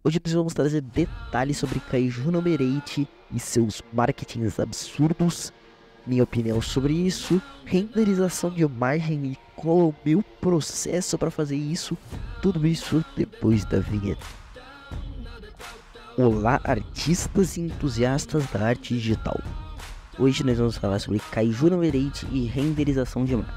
Hoje nós vamos trazer detalhes sobre Kaiju no Mereite e seus marketings absurdos, minha opinião sobre isso, renderização de imagem e qual é o meu processo para fazer isso, tudo isso depois da vinheta. Olá, artistas e entusiastas da arte digital. Hoje nós vamos falar sobre Kaiju no Mereite e renderização de imagem,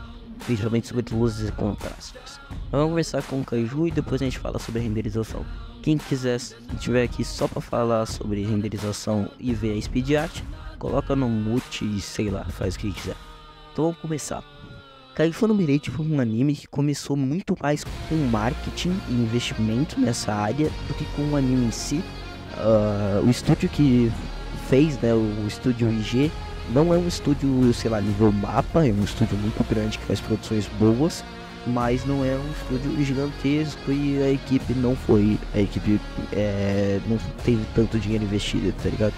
principalmente sobre luzes e contrastes. Vamos começar com o Kaiju e depois a gente fala sobre renderização. Quem quiser, estiver aqui só para falar sobre renderização e ver a speed art, coloca no mute e sei lá, faz o que quiser. Então vamos começar. Kaiju no Mereite foi um anime que começou muito mais com marketing e investimento nessa área do que com o anime em si. O estúdio que fez, né, o estúdio IG, não é um estúdio, sei lá, nível mapa, é um estúdio muito grande que faz produções boas, mas não é um estúdio gigantesco e a equipe não teve tanto dinheiro investido, tá ligado?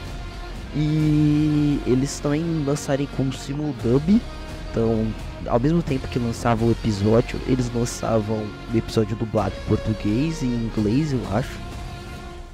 E eles também lançarem como simuldub, então ao mesmo tempo que lançavam o episódio, eles lançavam o episódio dublado em português e em inglês, eu acho.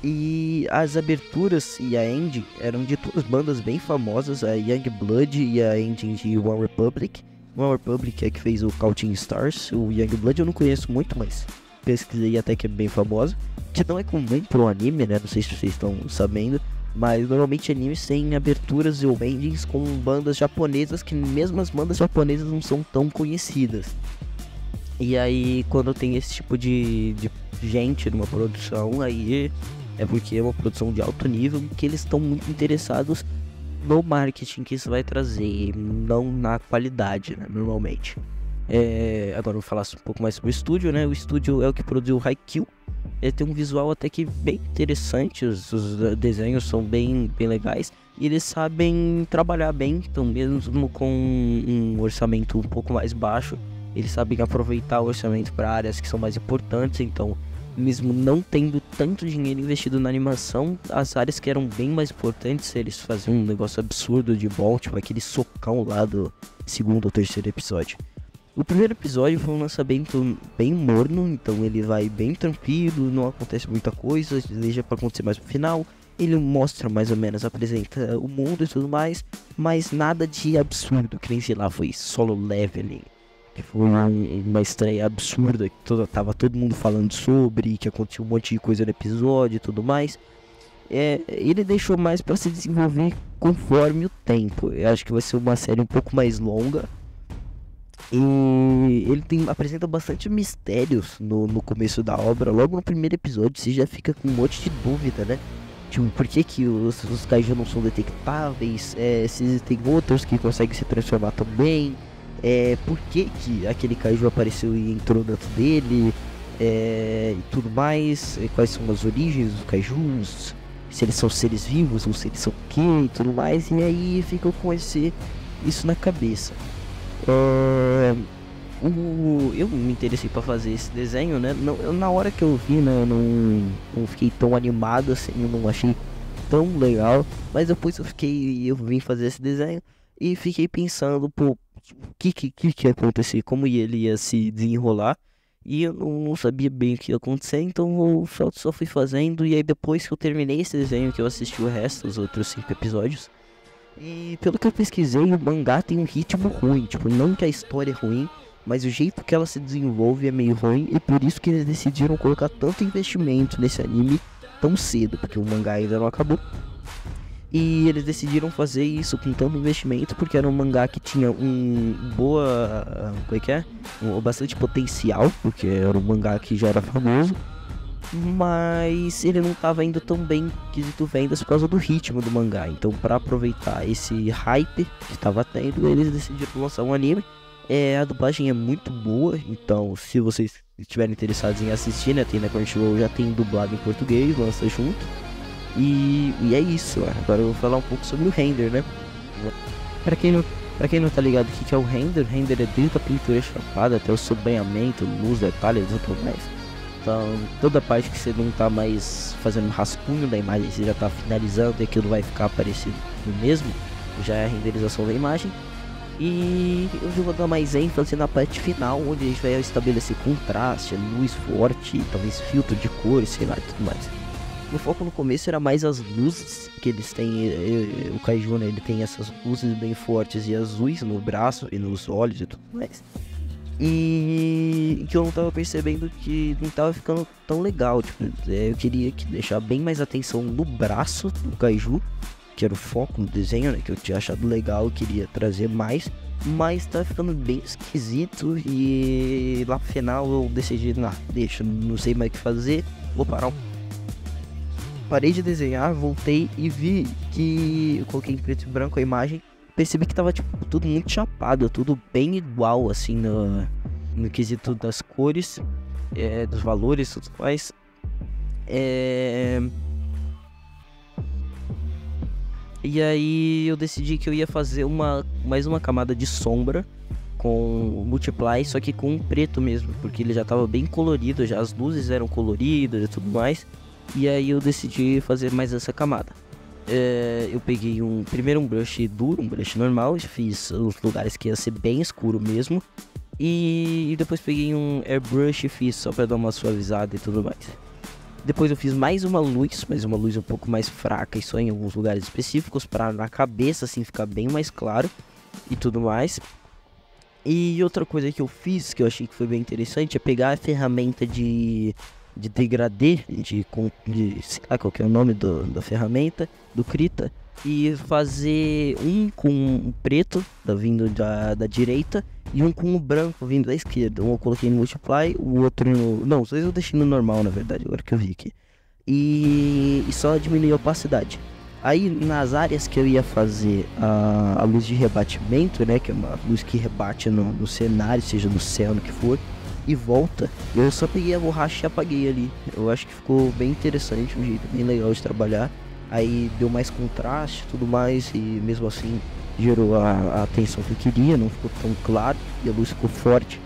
E as aberturas e a ending eram de duas bandas bem famosas, a Youngblood e a ending de One Republic. One Republic é que fez o Counting Stars, o Youngblood eu não conheço muito, mas pesquisei até que é bem famosa. Que não é comum pro anime, né, não sei se vocês estão sabendo, mas normalmente animes têm aberturas ou endings com bandas japonesas que mesmo as bandas japonesas não são tão conhecidas. E aí quando tem esse tipo de gente numa produção, aí é porque é uma produção de alto nível que eles estão muito interessados no marketing que isso vai trazer, não na qualidade, né, normalmente. Agora eu vou falar um pouco mais sobre o estúdio, né? O estúdio é o que produziu o Haikyuu. Ele tem um visual até que bem interessante, os desenhos são bem legais. E eles sabem trabalhar bem, então mesmo com um orçamento um pouco mais baixo, eles sabem aproveitar o orçamento para áreas que são mais importantes, então mesmo não tendo tanto dinheiro investido na animação, as áreas que eram bem mais importantes, eles faziam um negócio absurdo de bom, tipo aquele socão lá do segundo ou terceiro episódio. O primeiro episódio foi um lançamento bem morno, então ele vai bem tranquilo, não acontece muita coisa, deixa pra acontecer mais no final. Ele mostra mais ou menos, apresenta o mundo e tudo mais, mas nada de absurdo, que nem sei lá, foi Solo Leveling. Que foi uma estreia absurda, que tava todo mundo falando sobre, que aconteceu um monte de coisa no episódio e tudo mais. Ele deixou mais para se desenvolver conforme o tempo. Eu acho que vai ser uma série um pouco mais longa. E ele apresenta bastante mistérios no começo da obra. Logo no primeiro episódio você já fica com um monte de dúvida, né? Tipo, por que os kaiju não são detectáveis? Se tem outros que conseguem se transformar também? Por que aquele kaiju apareceu e entrou dentro dele, e tudo mais, quais são as origens dos kaijus, se eles são seres vivos ou se eles são o que e tudo mais, e aí fica com isso na cabeça. Eu me interessei para fazer esse desenho, né? Na hora que eu vi, né, eu não fiquei tão animado assim, eu não achei tão legal, mas depois eu vim fazer esse desenho e fiquei pensando, pô, o que ia acontecer, como ele ia se desenrolar, e eu não sabia bem o que ia acontecer, então eu só fui fazendo, e aí depois que eu terminei esse desenho, que eu assisti o resto, os outros 5 episódios, e pelo que eu pesquisei, o mangá tem um ritmo ruim, tipo, não que a história é ruim, mas o jeito que ela se desenvolve é meio ruim, e por isso que eles decidiram colocar tanto investimento nesse anime tão cedo, porque o mangá ainda não acabou. E eles decidiram fazer isso com tanto investimento porque era um mangá que tinha bastante potencial, porque era um mangá que já era famoso, mas ele não estava indo tão bem quesito vendas por causa do ritmo do mangá. Então, para aproveitar esse hype que estava tendo, eles decidiram lançar um anime. A dublagem é muito boa, então se vocês estiverem interessados em assistir, né, tem na Crunchyroll, já tem dublado em português, lança junto. E é isso, agora eu vou falar um pouco sobre o render, né? Pra quem não tá ligado o que é o render é desde a pintura chapada até o sobranhamento, luz, detalhes e tudo mais. Então, toda a parte que você não tá mais fazendo um rascunho da imagem, você já tá finalizando e aquilo vai ficar parecido no mesmo, já é a renderização da imagem. E eu vou dar mais ênfase na parte final, onde a gente vai estabelecer contraste, luz forte, talvez filtro de cores, sei lá e tudo mais. Meu foco no começo era mais as luzes, que eles têm, o Kaiju, né, ele tem essas luzes bem fortes e azuis no braço e nos olhos e tudo mais. E que eu não tava percebendo que não tava ficando tão legal, tipo, eu queria deixar bem mais atenção no braço do Kaiju, que era o foco no desenho, né, que eu tinha achado legal, eu queria trazer mais, mas tá ficando bem esquisito e lá no final eu decidi, deixa, não sei mais o que fazer, vou parar. Parei de desenhar, voltei e vi que eu coloquei em preto e branco a imagem, percebi que tava tipo tudo muito chapado, tudo bem igual assim no quesito das cores, dos valores e tudo mais. E aí eu decidi que eu ia fazer mais uma camada de sombra com Multiply, só que com preto mesmo, porque ele já tava bem colorido, já as luzes eram coloridas e tudo mais. E aí eu decidi fazer mais essa camada. Eu peguei primeiro um brush duro, um brush normal, fiz os lugares que ia ser bem escuro mesmo. E depois peguei um airbrush e fiz só pra dar uma suavizada e tudo mais. Depois eu fiz mais uma luz, mas uma luz um pouco mais fraca e só em alguns lugares específicos, pra na cabeça assim ficar bem mais claro e tudo mais. E outra coisa que eu fiz, que eu achei que foi bem interessante, é pegar a ferramenta de degradê, sei lá qual que é o nome da ferramenta, do Krita, e fazer um com um preto, vindo da direita, e um com o branco vindo da esquerda. Um eu coloquei no Multiply, o outro no... Não, os dois eu deixei no normal, na verdade, agora que eu vi aqui. E só diminuir a opacidade. Aí, nas áreas que eu ia fazer a luz de rebatimento, né, que é uma luz que rebate no cenário, seja no céu, no que for, e volta, eu só peguei a borracha e apaguei ali. Eu acho que ficou bem interessante, um jeito bem legal de trabalhar. Aí deu mais contraste e tudo mais, e mesmo assim gerou a atenção que eu queria, não ficou tão claro, e a luz ficou forte,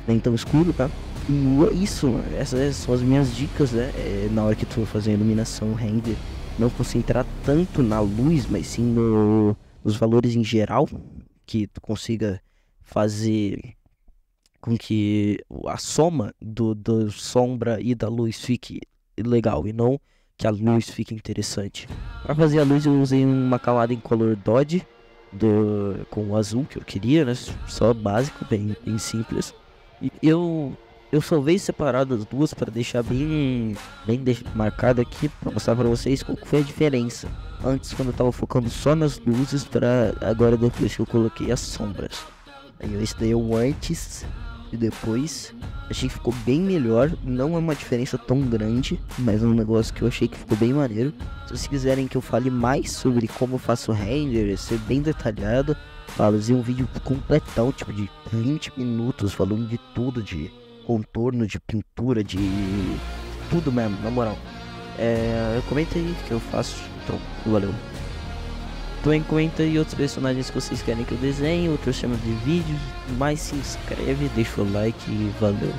nem tão escuro, tá? E é isso, essas são as minhas dicas, né? Na hora que tu for fazer a iluminação, render, não concentrar tanto na luz, mas sim nos valores em geral, que tu consiga fazer com que a soma do sombra e da luz fique legal, e não que a luz fique interessante. Para fazer a luz eu usei uma camada em color Dodge com o azul que eu queria, né? Só básico, bem simples. E eu salvei separado as duas para deixar bem marcado aqui, para mostrar para vocês qual foi a diferença. Antes, quando eu tava focando só nas luzes, para agora depois que eu coloquei as sombras. Aí eu estudei o antes e depois. Achei que ficou bem melhor. Não é uma diferença tão grande, mas é um negócio que eu achei que ficou bem maneiro. Se vocês quiserem que eu fale mais sobre como eu faço render, ser bem detalhado, fazer um vídeo completão, tipo de 20 minutos, falando de tudo, de contorno, de pintura, de tudo mesmo, na moral. Comenta aí que eu faço. Então, valeu. Também comenta aí outros personagens que vocês querem que eu desenhe, outros temas de vídeos, mas se inscreve, deixa o like e valeu.